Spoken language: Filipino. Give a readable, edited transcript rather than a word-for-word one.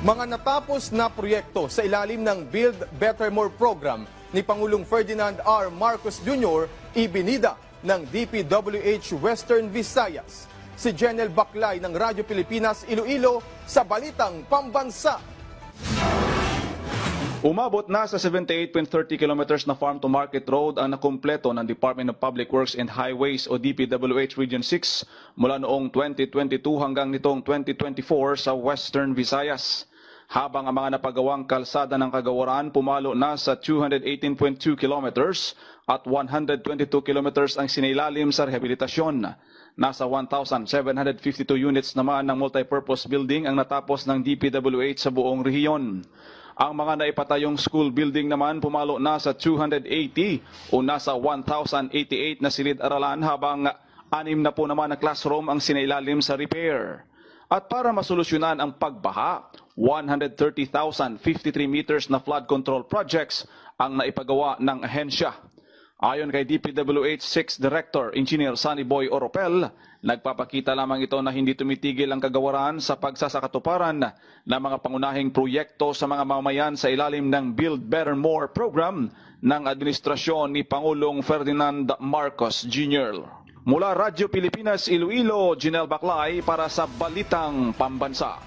Mga natapos na proyekto sa ilalim ng Build Better More program ni Pangulong Ferdinand R. Marcos Jr. ibinida ng DPWH Western Visayas. Si Jenel Baclay ng Radyo Pilipinas Iloilo sa Balitang Pambansa. Umabot na sa 78.30 kilometers na farm-to-market road ang nakumpleto ng Department of Public Works and Highways o DPWH Region 6 mula noong 2022 hanggang nitong 2024 sa Western Visayas. Habang ang mga napagawang kalsada ng kagawaran pumalo na sa 218.2 kilometers at 122 kilometers ang sinailalim sa rehabilitasyon. Nasa 1,752 units naman ng multipurpose building ang natapos ng DPWH sa buong rehiyon. Ang mga naipatayong school building naman pumalo na sa 280 o nasa 1,088 na silid-aralan habang 6 na po naman na classroom ang sinailalim sa repair. At para masolusyonan ang pagbaha, 130,053 meters na flood control projects ang naipagawa ng ahensya. Ayon kay DPWH 6 Director Engineer Sunny Boy Oropel, nagpapakita lamang ito na hindi tumitigil ang kagawaran sa pagsasakatuparan ng mga pangunahing proyekto sa mga mamamayan sa ilalim ng Build Better More program ng administrasyon ni Pangulong Ferdinand Marcos Jr. Mula Radyo Pilipinas Iloilo, Jenel Baclay para sa Balitang Pambansa.